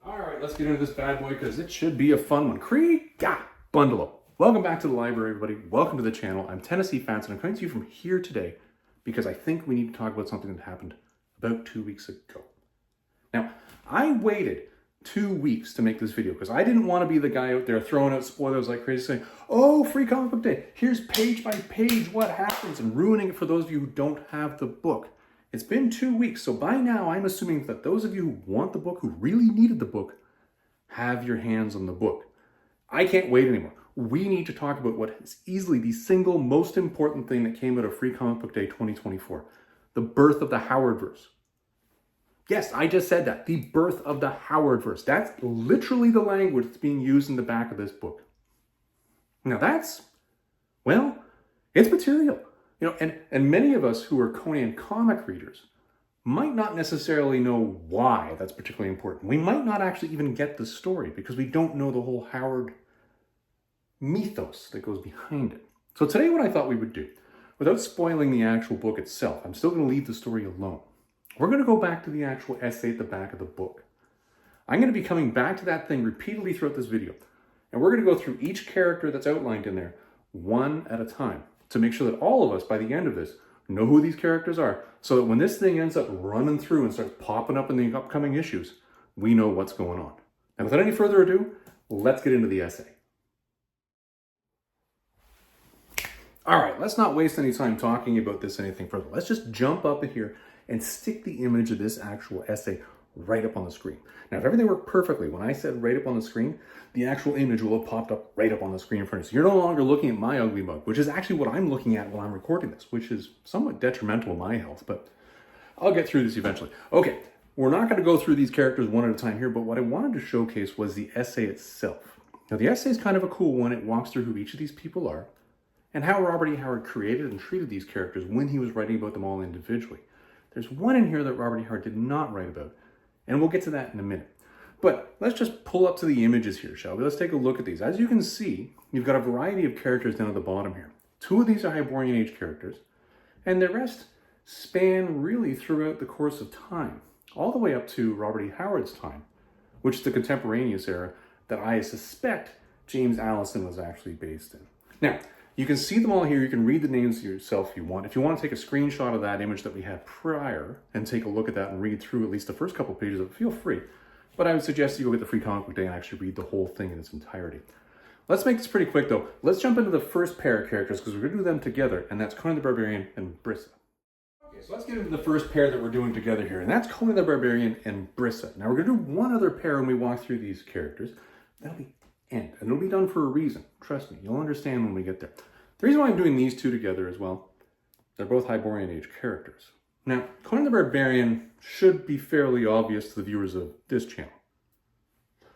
All right, let's get into this bad boy because it should be a fun one. Bundle up. Welcome back to the library, everybody. Welcome to the channel. I'm Tennessee Fans, and I'm coming to you from here today because I think we need to talk about something that happened about 2 weeks ago. Now, I waited 2 weeks to make this video because I didn't want to be the guy out there throwing out spoilers like crazy, saying, oh, free comic book day. Here's page by page what happens, and ruining it for those of you who don't have the book. It's been 2 weeks, so by now I'm assuming that those of you who want the book, who really needed the book, have your hands on the book. I can't wait anymore. We need to talk about what is easily the single most important thing that came out of Free Comic Book Day 2024. The birth of the Howardverse. Yes, I just said that. The birth of the Howardverse. That's literally the language that's being used in the back of this book. Now that's, well, it's material. You know, and many of us who are Conan comic readers might not necessarily know why that's particularly important. We might not actually even get the story because we don't know the whole Howard mythos that goes behind it. So today what I thought we would do, without spoiling the actual book itself, I'm still going to leave the story alone. We're going to go back to the actual essay at the back of the book. I'm going to be coming back to that thing repeatedly throughout this video. And we're going to go through each character that's outlined in there one at a time, to make sure that all of us, by the end of this, know who these characters are, so that when this thing ends up running through and starts popping up in the upcoming issues, we know what's going on. And without any further ado, let's get into the essay. All right, let's not waste any time talking about this anything further. Let's just jump up in here and stick the image of this actual essay right up on the screen. Now, if everything worked perfectly, when I said right up on the screen, the actual image will have popped up right up on the screen in front of you. So you're no longer looking at my ugly mug, which is actually what I'm looking at while I'm recording this, which is somewhat detrimental to my health, but I'll get through this eventually. Okay, we're not going to go through these characters one at a time here, but what I wanted to showcase was the essay itself. Now, the essay is kind of a cool one. It walks through who each of these people are and how Robert E. Howard created and treated these characters when he was writing about them all individually. There's one in here that Robert E. Howard did not write about, and we'll get to that in a minute. But let's just pull up to the images here, shall we? Let's take a look at these. As you can see, you've got a variety of characters down at the bottom here. 2 of these are Hyborian age characters, and the rest span really throughout the course of time, all the way up to Robert E. Howard's time, which is the contemporaneous era that I suspect James Allison was actually based in. Now, you can see them all here. You can read the names yourself if you want. If you want to take a screenshot of that image that we had prior and take a look at that and read through at least the first couple of pages of it, feel free. But I would suggest you go get the Free Comic Book Day and actually read the whole thing in its entirety. Let's make this pretty quick though. Let's jump into the first pair of characters because we're going to do them together, and that's Conan the Barbarian and Brissa. Okay, so let's get into the first pair that we're doing together here, and that's Conan the Barbarian and Brissa. Now we're going to do one other pair when we walk through these characters. That'll be end, and it'll be done for a reason. Trust me, you'll understand when we get there. The reason why I'm doing these 2 together as well, they're both Hyborian age characters. Now, Conan the Barbarian should be fairly obvious to the viewers of this channel.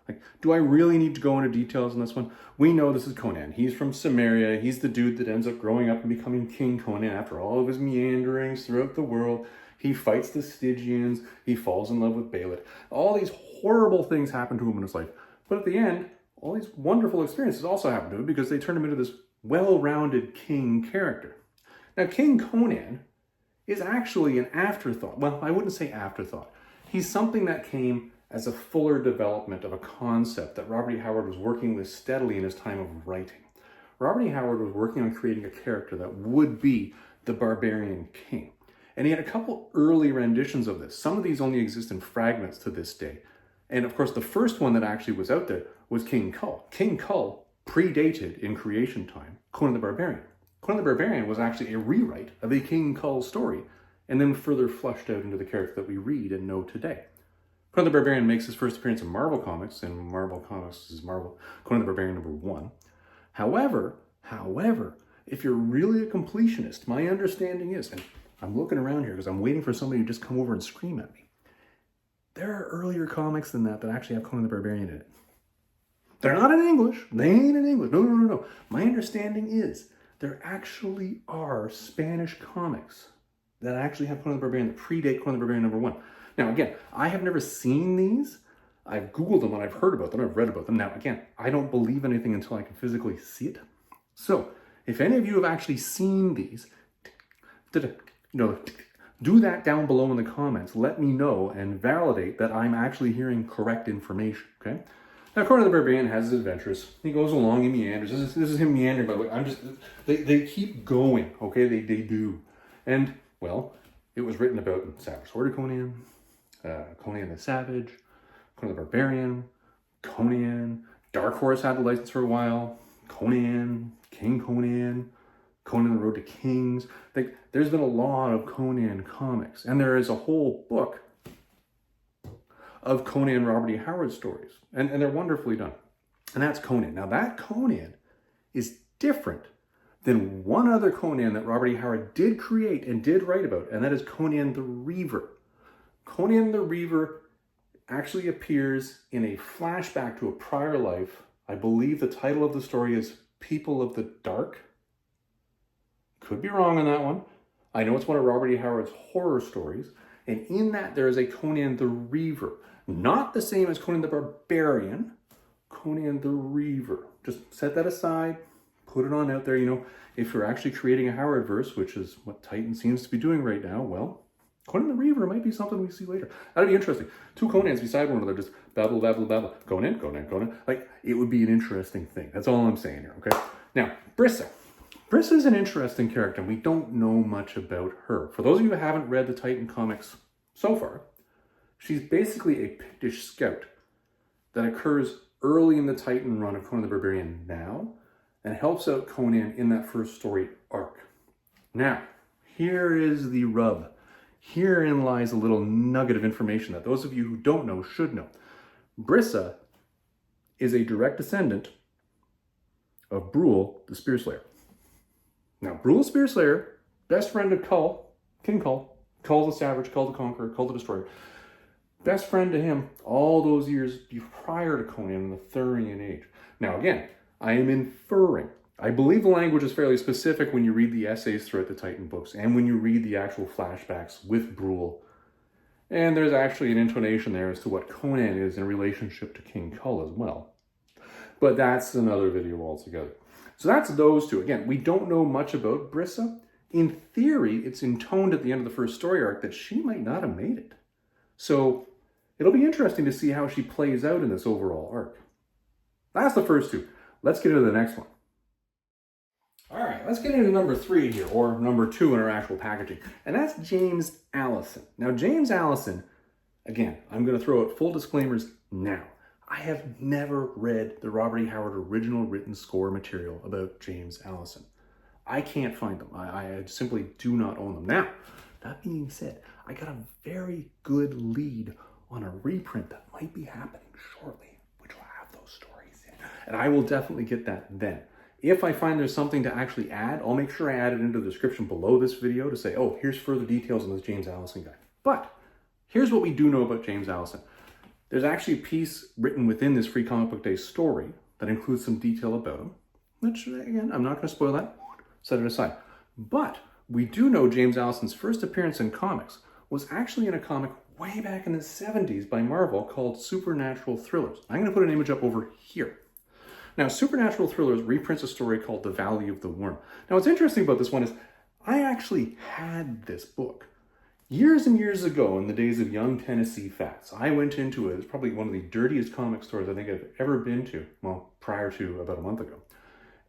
Like, do I really need to go into details on this one? We know this is Conan. He's from Samaria. He's the dude that ends up growing up and becoming King Conan after all of his meanderings throughout the world. He fights the Stygians. He falls in love with Baalit. All these horrible things happen to him in his life. But at the end, all these wonderful experiences also happen to him because they turn him into this well-rounded king character. Now, King Conan is actually an afterthought. Well, I wouldn't say afterthought. He's something that came as a fuller development of a concept that Robert E. Howard was working with steadily in his time of writing. Robert E. Howard was working on creating a character that would be the barbarian king. And he had a couple early renditions of this. Some of these only exist in fragments to this day. And of course, the first one that actually was out there was King Kull. King Kull predated in creation time Conan the Barbarian. Conan the Barbarian was actually a rewrite of a King Kull story, and then further fleshed out into the character that we read and know today. Conan the Barbarian makes his first appearance in Marvel Comics, and Marvel Comics is Conan the Barbarian #1. However, if you're really a completionist, my understanding is, and I'm looking around here because I'm waiting for somebody to just come over and scream at me, there are earlier comics than that actually have Conan the Barbarian in it. They're not in English. They ain't in English. No. My understanding is there actually are Spanish comics that actually have Conan the Barbarian that predate Conan the Barbarian #1. Now, again, I have never seen these. I've Googled them and I've heard about them. I've read about them. Now, again, I don't believe anything until I can physically see it. So, if any of you have actually seen these, Do that down below in the comments. Let me know and validate that I'm actually hearing correct information, okay? Now, Conan the Barbarian has his adventures. He goes along, he meanders. This is him meandering, by the way. They keep going, okay? They do. And, well, it was written about in Savage Sword of Conan, Conan the Savage, Conan the Barbarian, Conan, Dark Horse had the license for a while, Conan, King Conan, Conan the Road to Kings. There's been a lot of Conan comics, and there is a whole book of Conan Robert E. Howard stories, and they're wonderfully done. And that's Conan. Now that Conan is different than one other Conan that Robert E. Howard did create and did write about, and that is Conan the Reaver. Conan the Reaver actually appears in a flashback to a prior life. I believe the title of the story is People of the Dark. Could be wrong on that one. I know it's one of Robert E. Howard's horror stories, and in that there is a Conan the Reaver. Not the same as Conan the Barbarian, Conan the Reaver. Just set that aside, put it on out there. You know, if you're actually creating a Howardverse, which is what Titan seems to be doing right now, well, Conan the Reaver might be something we see later. That'd be interesting. Two Conans beside one another, just babble, babble, babble. Conan, Conan, Conan. Like, it would be an interesting thing. That's all I'm saying here, okay? Now, Brissa. Brissa is an interesting character, and we don't know much about her. For those of you who haven't read the Titan comics so far, she's basically a Pictish scout that occurs early in the Titan run of Conan the Barbarian now, and helps out Conan in that first story arc. Now, here is the rub. Herein lies a little nugget of information that those of you who don't know should know. Brissa is a direct descendant of Brule, the Spear Slayer. Now, Brule the Spear Slayer, best friend of Kull, King Kull, Kull the Savage, Kull the Conqueror, Kull the Destroyer, best friend to him all those years prior to Conan in the Thurian Age. Now, again, I am inferring. I believe the language is fairly specific when you read the essays throughout the Titan books and when you read the actual flashbacks with Brule. And there's actually an intonation there as to what Conan is in relationship to King Kull as well. But that's another video altogether. So that's those two. Again, we don't know much about Brissa. In theory, it's intoned at the end of the first story arc that she might not have made it. So it'll be interesting to see how she plays out in this overall arc. That's the first two. Let's get into the next one. All right, let's get into number 3 here, or number 2 in our actual packaging. And that's James Allison. Now, James Allison, again, I'm going to throw out full disclaimers now. I have never read the Robert E. Howard original written score material about James Allison. I can't find them. I simply do not own them. Now, that being said, I got a very good lead on a reprint that might be happening shortly, which will have those stories in. And I will definitely get that then. If I find there's something to actually add, I'll make sure I add it into the description below this video to say, oh, here's further details on this James Allison guy. But here's what we do know about James Allison. There's actually a piece written within this Free Comic Book Day story that includes some detail about him, which, again, I'm not going to spoil that. Set it aside. But we do know James Allison's first appearance in comics was actually in a comic way back in the 70s by Marvel called Supernatural Thrillers. I'm going to put an image up over here. Now, Supernatural Thrillers reprints a story called The Valley of the Worm. Now, what's interesting about this one is I actually had this book. Years and years ago, in the days of young Tennessee Fats, I went into it. It's probably one of the dirtiest comic stores I think I've ever been to, well, prior to about a month ago.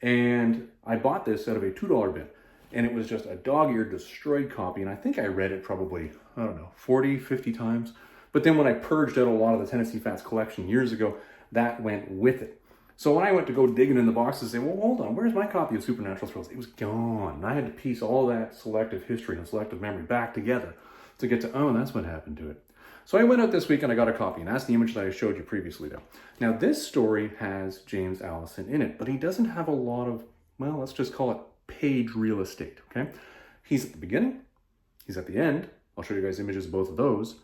And I bought this out of a $2 bin. And it was just a dog-eared, destroyed copy. And I think I read it probably, 40, 50 times. But then when I purged out a lot of the Tennessee Fats collection years ago, that went with it. So when I went to go digging in the box and say, well, hold on, where's my copy of Supernatural Thrillers? It was gone. And I had to piece all that selective history and selective memory back together to get to, oh, that's what happened to it. So I went out this week and I got a copy, and that's the image that I showed you previously though. Now this story has James Allison in it, but he doesn't have a lot of, well, let's just call it page real estate, okay? He's at the beginning, he's at the end. I'll show you guys images of both of those.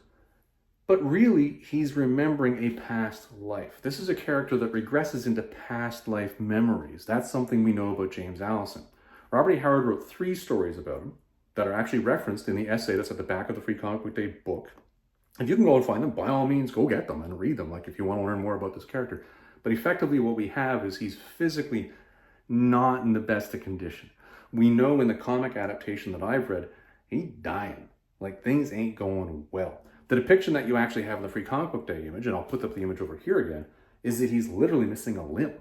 But really, he's remembering a past life. This is a character that regresses into past life memories. That's something we know about James Allison. Robert E. Howard wrote 3 stories about him that are actually referenced in the essay that's at the back of the Free Comic Book Day book. If you can go and find them, by all means, go get them and read them, like if you want to learn more about this character. But effectively, what we have is he's physically not in the best of condition. We know in the comic adaptation that I've read, he's dying. Like, things ain't going well. The depiction that you actually have in the Free Comic Book Day image, and I'll put up the image over here again, is that he's literally missing a limb.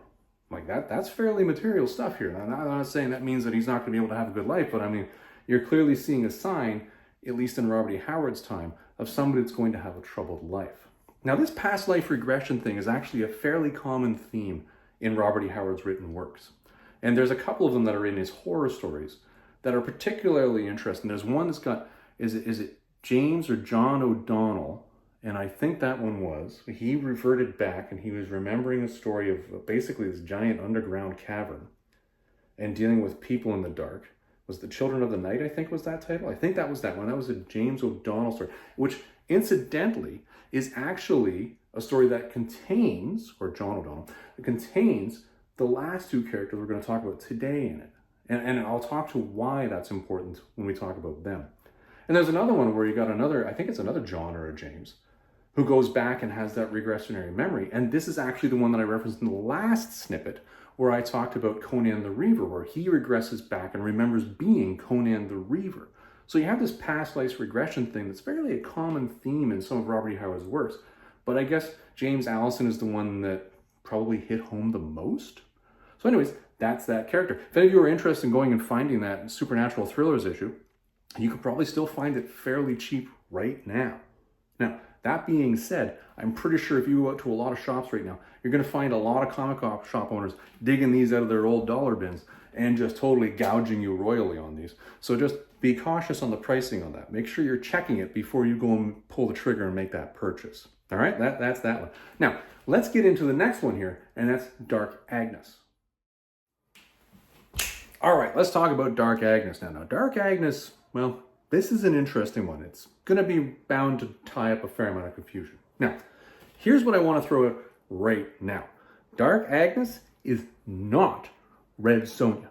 Like, that's fairly material stuff here. Now, I'm not saying that means that he's not going to be able to have a good life, but I mean, you're clearly seeing a sign, at least in Robert E. Howard's time, of somebody that's going to have a troubled life. Now, this past life regression thing is actually a fairly common theme in Robert E. Howard's written works. And there's a couple of them that are in his horror stories that are particularly interesting. There's one that's got, is it James or John O'Donnell? And I think that one was. He reverted back and he was remembering a story of basically this giant underground cavern and dealing with people in the dark. Was The Children of the Night, I think, was that title? I think that was that one. That was a James O'Donnell story, which incidentally is actually a story that contains, or John O'Donnell, it contains the last two characters we're going to talk about today in it. And I'll talk to why that's important when we talk about them. And there's another one where you got another, I think it's another John or a James, who goes back and has that regressionary memory. And this is actually the one that I referenced in the last snippet, where I talked about Conan the Reaver, where he regresses back and remembers being Conan the Reaver. So you have this past life regression thing that's fairly a common theme in some of Robert E. Howard's works. But I guess James Allison is the one that probably hit home the most. So anyways, that's that character. If any of you are interested in going and finding that Supernatural Thrillers issue, you could probably still find it fairly cheap right now. Now, that being said, I'm pretty sure if you go out to a lot of shops right now, you're going to find a lot of comic shop owners digging these out of their old dollar bins and just totally gouging you royally on these. So just be cautious on the pricing on that. Make sure you're checking it before you go and pull the trigger and make that purchase. All right, that's that one. Now, let's get into the next one here, and that's Dark Agnes. All right, let's talk about Dark Agnes now. Now, Dark Agnes, well, this is an interesting one. It's going to be bound to tie up a fair amount of confusion. Now, here's what I want to throw out right now. Dark Agnes is not Red Sonya.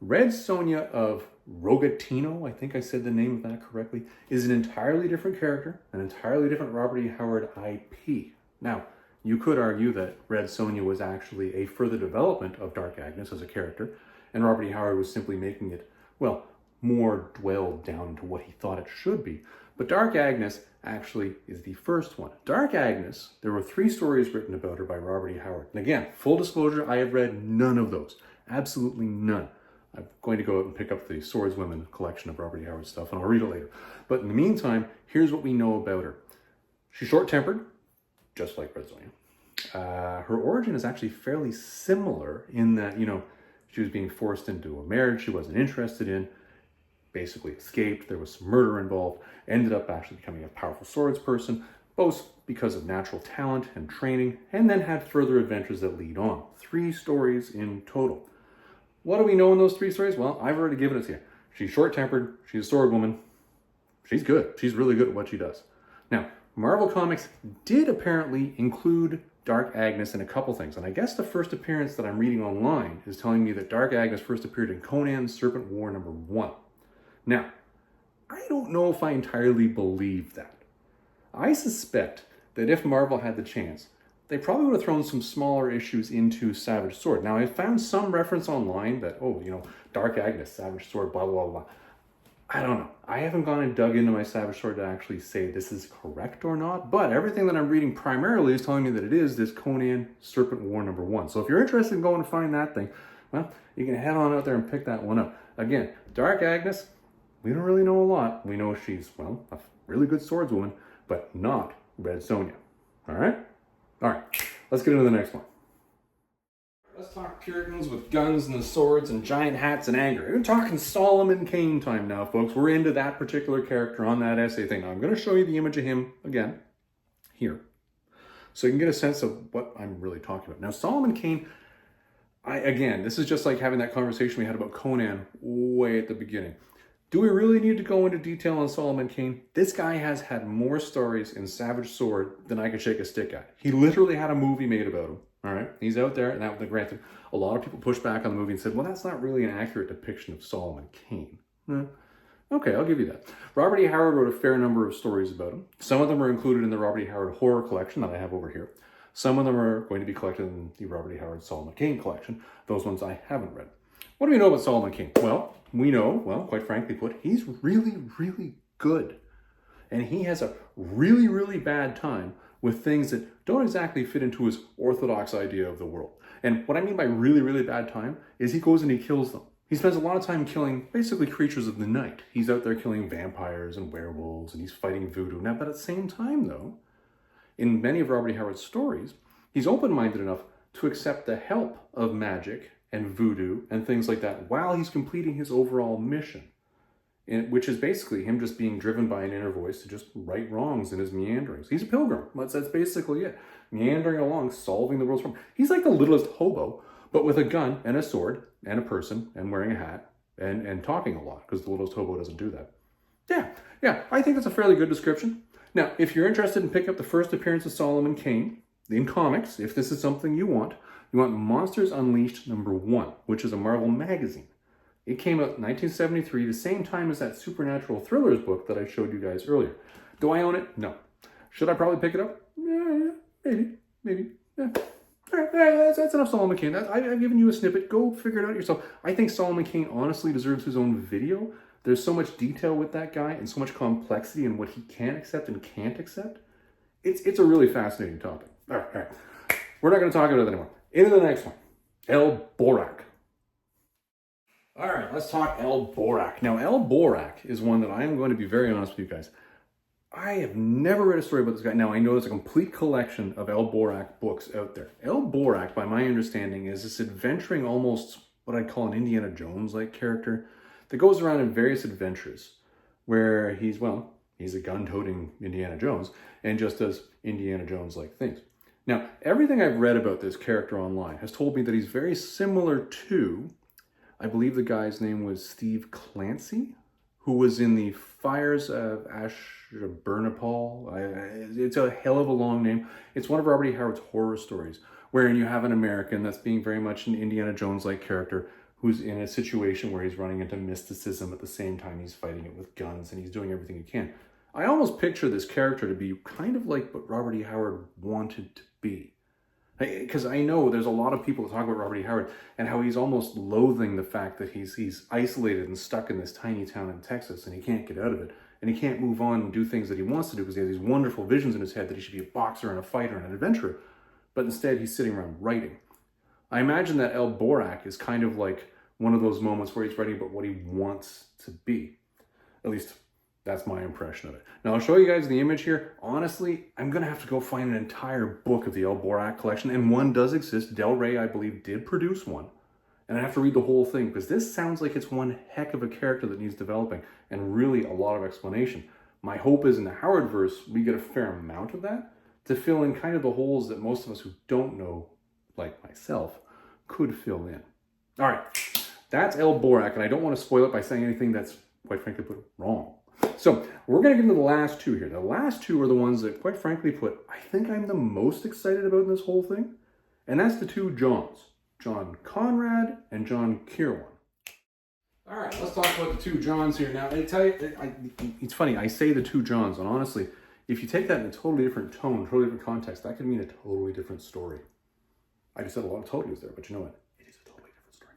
Red Sonya of Rogatino, I think I said the name of that correctly, is an entirely different character, an entirely different Robert E. Howard IP. Now, you could argue that Red Sonya was actually a further development of Dark Agnes as a character, and Robert E. Howard was simply making it, well, more dwelled down into what he thought it should be. But Dark Agnes actually is the first one. Dark Agnes, there were 3 stories written about her by Robert E. Howard. And again, full disclosure, I have read none of those. Absolutely none. I'm going to go out and pick up the Swordswomen collection of Robert E. Howard stuff, and I'll read it later. But in the meantime, here's what we know about her. She's short-tempered, just like Red Sonya. Her origin is actually fairly similar in that, she was being forced into a marriage she wasn't interested in, basically escaped, there was some murder involved, ended up actually becoming a powerful swords person, both because of natural talent and training, and then had further adventures that lead on. 3 stories in total. What do we know in those 3 stories? Well, I've already given it to you. She's short-tempered, she's a sword woman, she's good. She's really good at what she does. Now, Marvel Comics did apparently include Dark Agnes in a couple things, and I guess the first appearance that I'm reading online is telling me that Dark Agnes first appeared in Conan Serpent War #1. Now, I don't know if I entirely believe that. I suspect that if Marvel had the chance, they probably would have thrown some smaller issues into Savage Sword. Now, I found some reference online that, Dark Agnes, Savage Sword, blah, blah, blah. I don't know. I haven't gone and dug into my Savage Sword to actually say this is correct or not, but everything that I'm reading primarily is telling me that it is this Conan Serpent War #1. So if you're interested in going to find that thing, well, you can head on out there and pick that one up. Again, Dark Agnes, we don't really know a lot. We know she's, well, a really good swordswoman, but not Red Sonya. All right? All right, let's get into the next one. Let's talk Puritans with guns and swords and giant hats and anger. We're talking Solomon Kane time now, folks. We're into that particular character on that essay thing. Now, I'm going to show you the image of him again here, so you can get a sense of what I'm really talking about. Now, Solomon Kane, again, this is just like having that conversation we had about Conan way at the beginning. Do we really need to go into detail on Solomon Kane? This guy has had more stories in Savage Sword than I could shake a stick at. He literally had a movie made about him. All right, he's out there, and that, granted, a lot of people pushed back on the movie and said, well, that's not really an accurate depiction of Solomon Kane. Okay, I'll give you that. Robert E. Howard wrote a fair number of stories about him. Some of them are included in the Robert E. Howard horror collection that I have over here. Some of them are going to be collected in the Robert E. Howard Solomon Kane collection. Those ones I haven't read. What do we know about Solomon Kane? Well, we know, quite frankly put, he's really, really good. And he has a really, really bad time with things that don't exactly fit into his orthodox idea of the world. And what I mean by really, really bad time is he goes and he kills them. He spends a lot of time killing basically creatures of the night. He's out there killing vampires and werewolves, and he's fighting voodoo. Now, but at the same time, though, in many of Robert E. Howard's stories, he's open-minded enough to accept the help of magic and voodoo and things like that while he's completing his overall mission, which is basically him just being driven by an inner voice to just right wrongs in his meanderings. He's a pilgrim. That's basically it. Meandering along, solving the world's problems. He's like the littlest hobo, but with a gun and a sword and a person and wearing a hat and talking a lot, because the littlest hobo doesn't do that. Yeah, I think that's a fairly good description. Now, if you're interested in picking up the first appearance of Solomon Kane in comics, if this is something you want Monsters Unleashed #1, which is a Marvel magazine. It came out in 1973, the same time as that Supernatural Thrillers book that I showed you guys earlier. Do I own it? No. Should I probably pick it up? Yeah, maybe. Yeah. All right, that's enough Solomon Kane. I've given you a snippet. Go figure it out yourself. I think Solomon Kane honestly deserves his own video. There's so much detail with that guy and so much complexity in what he can accept and can't accept. It's a really fascinating topic. All right. We're not going to talk about it anymore. Into the next one. El Borak. All right, let's talk El Borak. Now, El Borak is one that I am going to be very honest with you guys. I have never read a story about this guy. Now, I know there's a complete collection of El Borak books out there. El Borak, by my understanding, is this adventuring, almost what I'd call an Indiana Jones-like character that goes around in various adventures where he's a gun-toting Indiana Jones and just does Indiana Jones-like things. Now, everything I've read about this character online has told me that he's very similar to, I believe the guy's name was Steve Clancy, who was in the Fires of Ashburnapal. It's a hell of a long name. It's one of Robert E. Howard's horror stories, wherein you have an American that's being very much an Indiana Jones-like character who's in a situation where he's running into mysticism at the same time he's fighting it with guns, and he's doing everything he can. I almost picture this character to be kind of like what Robert E. Howard wanted to be. Because I know there's a lot of people that talk about Robert E. Howard and how he's almost loathing the fact that he's isolated and stuck in this tiny town in Texas and he can't get out of it. And he can't move on and do things that he wants to do because he has these wonderful visions in his head that he should be a boxer and a fighter and an adventurer. But instead he's sitting around writing. I imagine that El Borak is kind of like one of those moments where he's writing about what he wants to be. At least that's my impression of it. Now, I'll show you guys the image here. Honestly, I'm going to have to go find an entire book of the El Borak collection, and one does exist. Del Rey, I believe, did produce one. And I have to read the whole thing, because this sounds like it's one heck of a character that needs developing, and really a lot of explanation. My hope is in the Howardverse, we get a fair amount of that to fill in kind of the holes that most of us who don't know, like myself, could fill in. All right, that's El Borak, and I don't want to spoil it by saying anything that's, quite frankly, put wrong. So we're going to get into the last two here. The last two are the ones that, quite frankly I think I'm the most excited about in this whole thing. And that's the two Johns, John Conrad and John Kirowan. All right, let's talk about the two Johns here. Now, I tell you, it's funny, I say the two Johns, and honestly, if you take that in a totally different tone, totally different context, that could mean a totally different story. I just said a lot of totallys there, but you know what? It is a totally different story.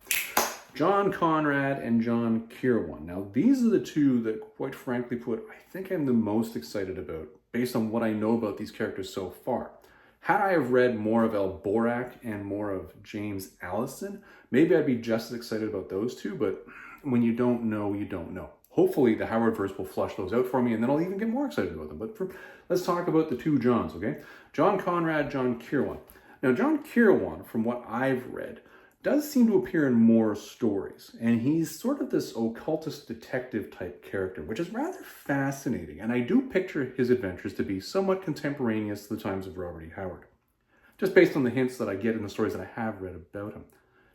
John Conrad and John Kirowan. Now, these are the two that, quite frankly I think I'm the most excited about, based on what I know about these characters so far. Had I have read more of El Borak and more of James Allison, maybe I'd be just as excited about those two, but when you don't know, you don't know. Hopefully, the Howardverse will flush those out for me, and then I'll even get more excited about them. But let's talk about the two Johns, okay? John Conrad, John Kirowan. Now, John Kirowan, from what I've read, does seem to appear in more stories, and he's sort of this occultist detective type character, which is rather fascinating, and I do picture his adventures to be somewhat contemporaneous to the times of Robert E. Howard, just based on the hints that I get in the stories that I have read about him.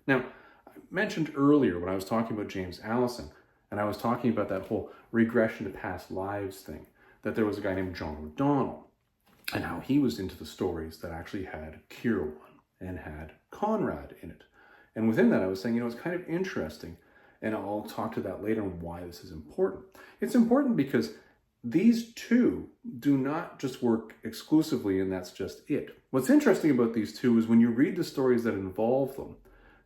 Now, I mentioned earlier when I was talking about James Allison, and I was talking about that whole regression to past lives thing, that there was a guy named John O'Donnell, and how he was into the stories that actually had Kirowan and had Conrad in it. And within that, I was saying, it's kind of interesting, and I'll talk to that later on why this is important. It's important because these two do not just work exclusively, and that's just it. What's interesting about these two is when you read the stories that involve them,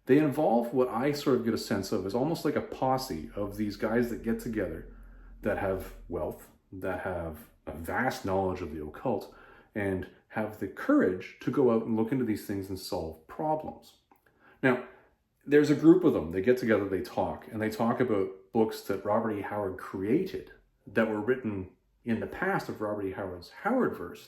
they involve what I sort of get a sense of as almost like a posse of these guys that get together that have wealth, that have a vast knowledge of the occult and have the courage to go out and look into these things and solve problems. Now, there's a group of them. They get together, they talk, and they talk about books that Robert E. Howard created that were written in the past of Robert E. Howard's Howardverse,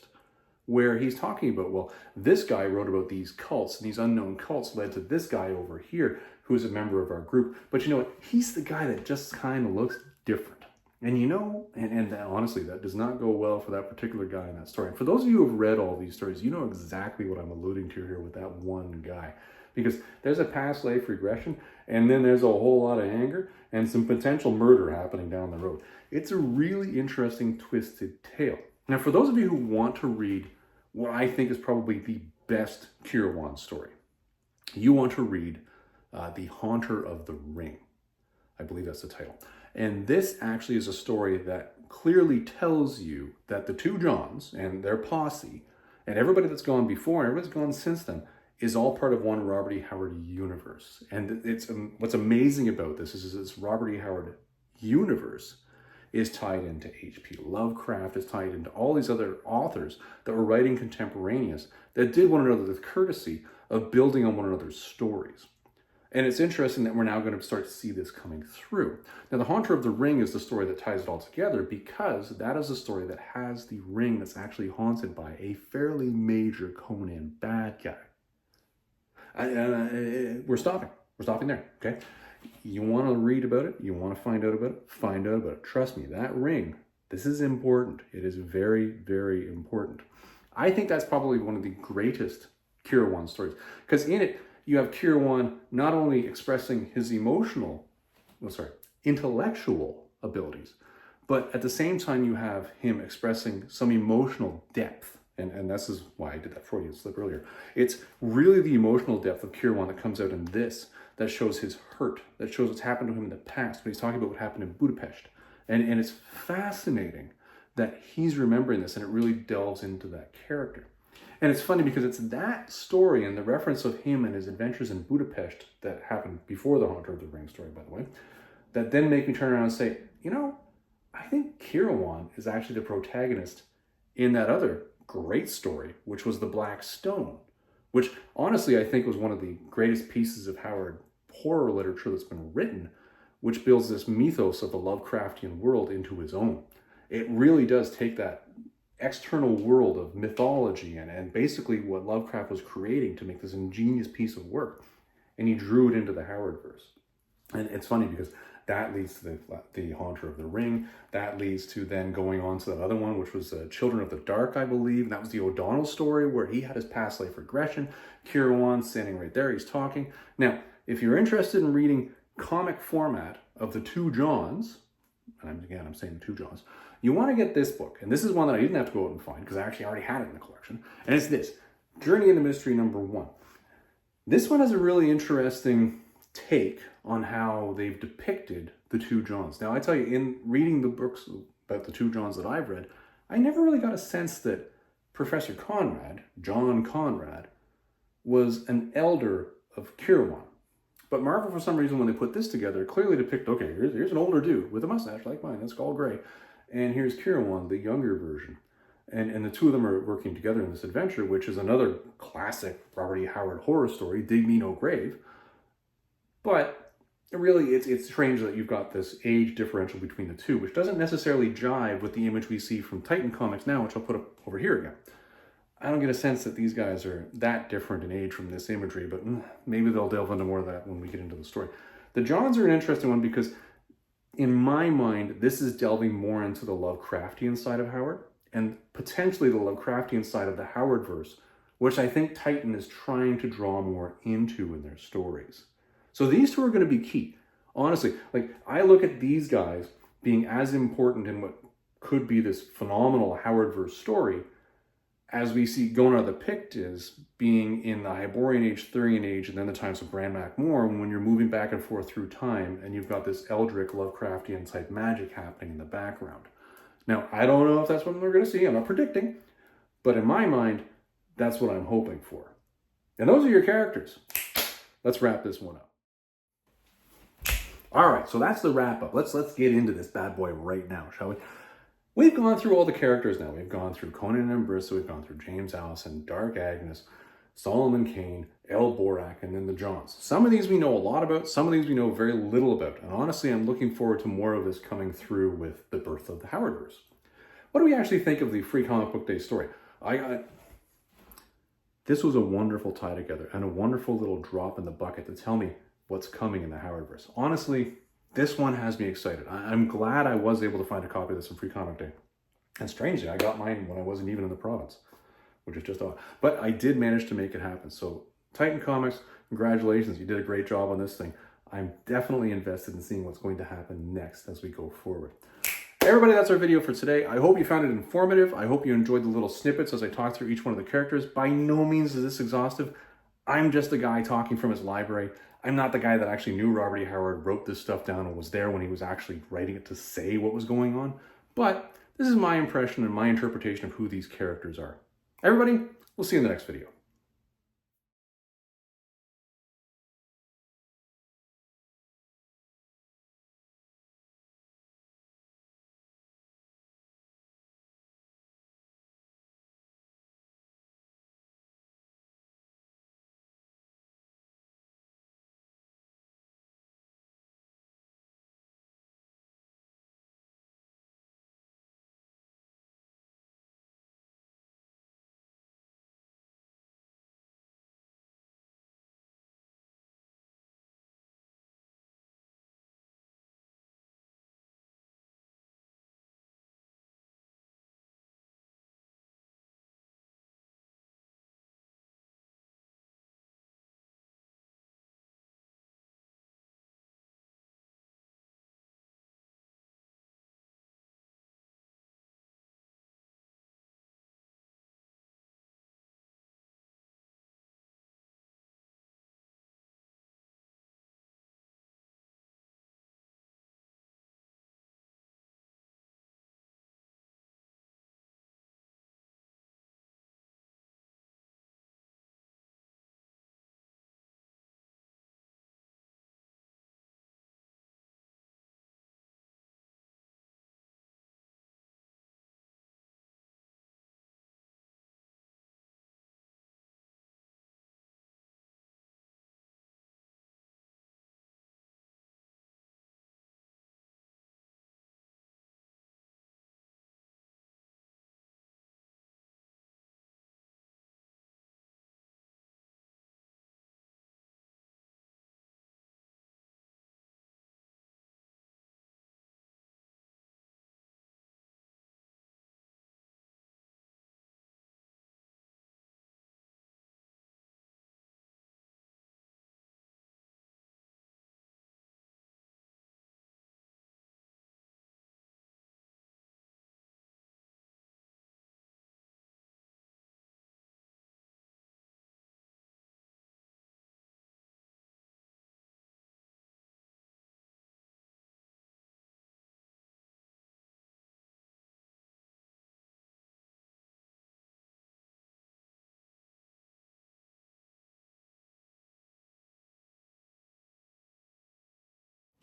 where he's talking about, well, this guy wrote about these cults, and these unknown cults led to this guy over here who's a member of our group. But you know what? He's the guy that just kind of looks different. And you know, and honestly, that does not go well for that particular guy in that story. And for those of you who have read all these stories, you know exactly what I'm alluding to here with that one guy. Because there's a past life regression, and then there's a whole lot of anger and some potential murder happening down the road. It's a really interesting, twisted tale. Now, for those of you who want to read what I think is probably the best Kirowan story, you want to read The Haunter of the Ring. I believe that's the title. And this actually is a story that clearly tells you that the two Johns and their posse and everybody that's gone before and everybody's gone since then is all part of one Robert E. Howard universe. And it's what's amazing about this is this Robert E. Howard universe is tied into H.P. Lovecraft, is tied into all these other authors that were writing contemporaneous that did one another the courtesy of building on one another's stories. And it's interesting that we're now going to start to see this coming through. Now, The Haunter of the Ring is the story that ties it all together because that is a story that has the ring that's actually haunted by a fairly major Conan bad guy. We're stopping. We're stopping there, okay? You want to read about it? You want to find out about it? Find out about it. Trust me, that ring, this is important. It is very, very important. I think that's probably one of the greatest Kirowan stories because in it, you have Kirowan not only expressing his intellectual abilities, but at the same time you have him expressing some emotional depth. And this is why I did that Freudian slip earlier. It's really the emotional depth of Kirowan that comes out in this, that shows his hurt, that shows what's happened to him in the past, when he's talking about what happened in Budapest. And it's fascinating that he's remembering this, and it really delves into that character. And it's funny because it's that story and the reference of him and his adventures in Budapest that happened before the Haunter of the Ring story, by the way, that then make me turn around and say, you know, I think Kirowan is actually the protagonist in that other great story, which was The Black Stone, which honestly I think was one of the greatest pieces of Howard horror literature that's been written, which builds this mythos of the Lovecraftian world into his own. It really does take that external world of mythology and basically what Lovecraft was creating to make this ingenious piece of work, and he drew it into the Howardverse. And it's funny because that leads to the Haunter of the Ring. That leads to then going on to that other one, which was Children of the Dark, I believe. And that was the O'Donnell story where he had his past life regression. Kirowan standing right there, he's talking. Now, if you're interested in reading comic format of the two Johns, and I'm saying the two Johns, you want to get this book. And this is one that I didn't have to go out and find because I actually already had it in the collection. And it's this, Journey into Mystery #1. This one has a really interesting take on how they've depicted the two Johns. Now, I tell you, in reading the books about the two Johns that I've read, I never really got a sense that Professor Conrad, John Conrad, was an elder of Kirowan. But Marvel, for some reason, when they put this together, clearly depict, okay, here's an older dude with a mustache like mine, that's all gray. And here's Kirowan, the younger version. And the two of them are working together in this adventure, which is another classic Robert E. Howard horror story, Dig Me No Grave. But really, it's strange that you've got this age differential between the two, which doesn't necessarily jive with the image we see from Titan Comics now, which I'll put up over here again. I don't get a sense that these guys are that different in age from this imagery, but maybe they'll delve into more of that when we get into the story. The Johns are an interesting one because, in my mind, this is delving more into the Lovecraftian side of Howard, and potentially the Lovecraftian side of the Howardverse, which I think Titan is trying to draw more into in their stories. So these two are going to be key. Honestly, like I look at these guys being as important in what could be this phenomenal Howardverse story as we see Gonor the Pictus being in the Hyborian Age, Thurian Age, and then the times of Bran Mak Morn, when you're moving back and forth through time and you've got this Eldritch Lovecraftian type magic happening in the background. Now, I don't know if that's what we're going to see. I'm not predicting. But in my mind, that's what I'm hoping for. And those are your characters. Let's wrap this one up. All right, so that's the wrap up. Let's get into this bad boy right now, shall we? We've gone through all the characters now. We've gone through Conan and Brissa, we've gone through James Allison, Dark Agnes, Solomon Kane, Borak, and then the Johns. Some of these we know a lot about, some of these we know very little about. And honestly, I'm looking forward to more of this coming through with the birth of the Howardverse. What do we actually think of the Free Comic Book Day story? This was a wonderful tie together and a wonderful little drop in the bucket to tell me what's coming in the Howardverse. Honestly, this one has me excited. I'm glad I was able to find a copy of this in Free Comic Day. And strangely, I got mine when I wasn't even in the province, which is just odd. But I did manage to make it happen. So Titan Comics, congratulations. You did a great job on this thing. I'm definitely invested in seeing what's going to happen next as we go forward. Everybody, that's our video for today. I hope you found it informative. I hope you enjoyed the little snippets as I talked through each one of the characters. By no means is this exhaustive. I'm just a guy talking from his library. I'm not the guy that actually knew Robert E. Howard, wrote this stuff down, and was there when he was actually writing it to say what was going on. But this is my impression and my interpretation of who these characters are. Everybody, we'll see you in the next video.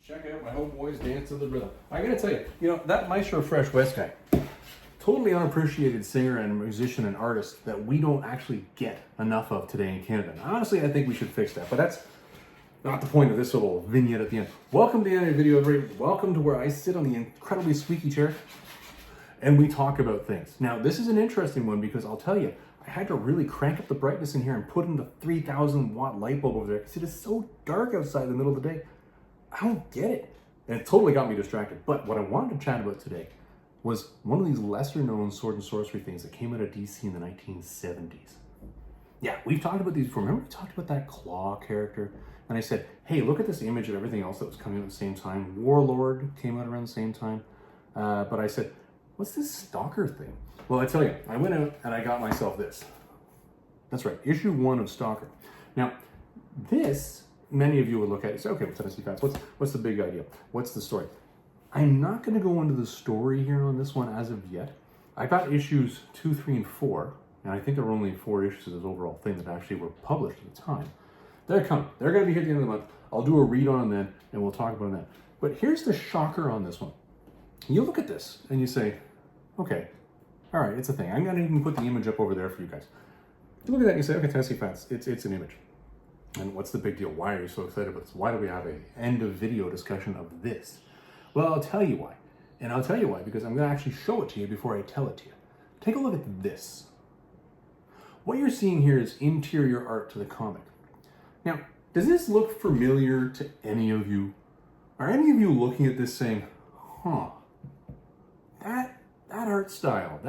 Check out my homeboys dance to the rhythm. I gotta tell you, that Maestro Fresh West guy, totally unappreciated singer and musician and artist that we don't actually get enough of today in Canada. And honestly, I think we should fix that, but that's not the point of this little vignette at the end. Welcome to the end of the video, everybody. Welcome to where I sit on the incredibly squeaky chair and we talk about things. Now, this is an interesting one because I'll tell you, I had to really crank up the brightness in here and put in the 3,000 watt light bulb over there because it is so dark outside in the middle of the day. I don't get it. And it totally got me distracted. But what I wanted to chat about today was one of these lesser known sword and sorcery things that came out of DC in the 1970s. Yeah, we've talked about these before. Remember we talked about that Claw character? And I said, hey, look at this image of everything else that was coming out at the same time. Warlord came out around the same time. But I said, what's this Stalker thing? Well, I tell you, I went out and I got myself this. That's right, issue 1 of Stalker. Now, this, many of you would look at it and say, okay, Tennessee fans, what's the big idea? What's the story? I'm not going to go into the story here on this one as of yet. I got issues 2, 3, and 4, and I think there were only 4 issues of this overall thing that actually were published at the time. They're coming. They're going to be here at the end of the month. I'll do a read on them then, and we'll talk about that. But here's the shocker on this one. You look at this, and you say, Okay. All right, it's a thing. I'm going to even put the image up over there for you guys. You look at that and you say, okay, Tennessee fans, it's an image. And what's the big deal? Why are you so excited about this? Why do we have a end of video discussion of this? Well, I'll tell you why. And I'll tell you why, because I'm going to actually show it to you before I tell it to you. Take a look at this. What you're seeing here is interior art to the comic. Now, does this look familiar to any of you? Are any of you looking at this saying, huh, that art style,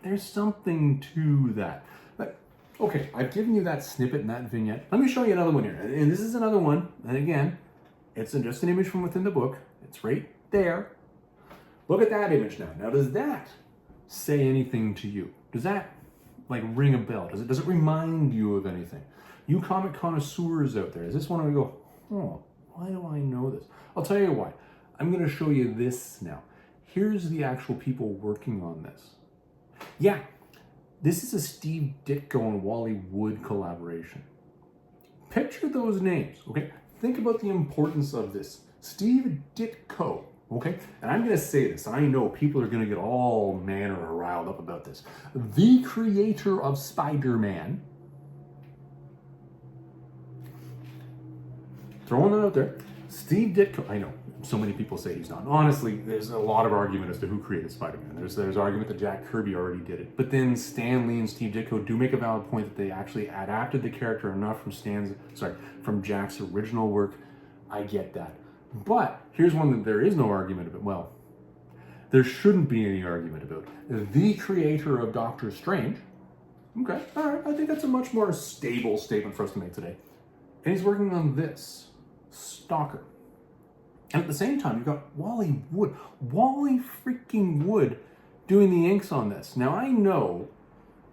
there's something to that. But, okay, I've given you that snippet and that vignette. Let me show you another one here. And this is another one. And again, it's just an image from within the book. It's right there. Look at that image now. Now, does that say anything to you? Does that like ring a bell? Does it remind you of anything? You comic connoisseurs out there, is this one where you go, oh, why do I know this? I'll tell you why. I'm going to show you this now. Here's the actual people working on this. Yeah, this is a Steve Ditko and Wally Wood collaboration. Picture those names, okay? Think about the importance of this. Steve Ditko, okay? And I'm going to say this. I know people are going to get all manner riled up about this. The creator of Spider-Man. Throwing it out there. Steve Ditko. I know so many people say he's not. Honestly, there's a lot of argument as to who created Spider-Man. There's argument that Jack Kirby already did it. But then Stan Lee and Steve Ditko do make a valid point that they actually adapted the character enough from Jack's original work. I get that. But here's one that there is no argument about. Well, there shouldn't be any argument about. The creator of Doctor Strange. Okay, all right. I think that's a much more stable statement for us to make today. And he's working on this, Stalker. And at the same time, you've got Wally Wood. Wally freaking Wood doing the inks on this. Now, I know,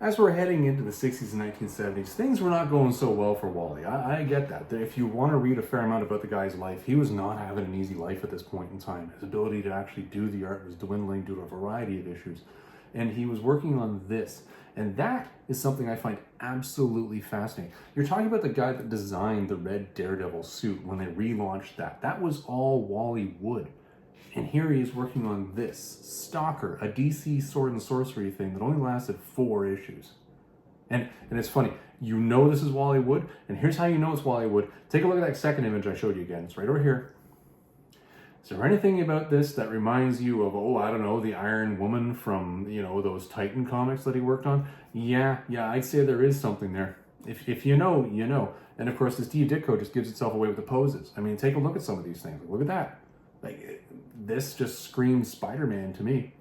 as we're heading into the 60s and 1970s, things were not going so well for Wally. I get that. If you want to read a fair amount about the guy's life, he was not having an easy life at this point in time. His ability to actually do the art was dwindling due to a variety of issues. And he was working on this. And that is something I find absolutely fascinating. You're talking about the guy that designed the red Daredevil suit when they relaunched that. That was all Wally Wood. And here he is working on this, Stalker, a DC sword and sorcery thing that only lasted 4 issues. And it's funny, you know this is Wally Wood, and here's how you know it's Wally Wood. Take a look at that second image I showed you again. It's right over here. Is there anything about this that reminds you of, oh, I don't know, the Iron Woman from, those Titan comics that he worked on? Yeah, I'd say there is something there. If you know, you know. And of course, the Steve Ditko just gives itself away with the poses. I mean, take a look at some of these things. Look at that. Like, this just screams Spider-Man to me.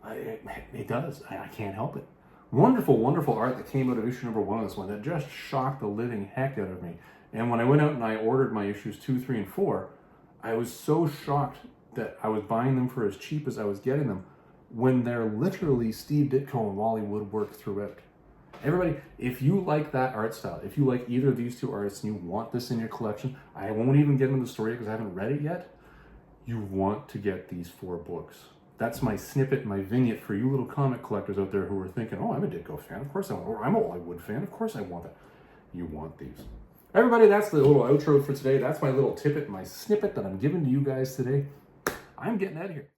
It does. I can't help it. Wonderful, wonderful art that came out of issue number 1 of this one that just shocked the living heck out of me. And when I went out and I ordered my issues 2, 3, and 4, I was so shocked that I was buying them for as cheap as I was getting them when they're literally Steve Ditko and Wally Wood work throughout. Everybody, if you like that art style, if you like either of these two artists and you want this in your collection, I won't even get into the story because I haven't read it yet. You want to get these 4 books. That's my snippet, my vignette for you little comic collectors out there who are thinking, oh, I'm a Ditko fan, of course I want, or I'm a Wally Wood fan, of course I want that. You want these. Everybody, that's the little outro for today. That's my little tippet, my snippet that I'm giving to you guys today. I'm getting out of here.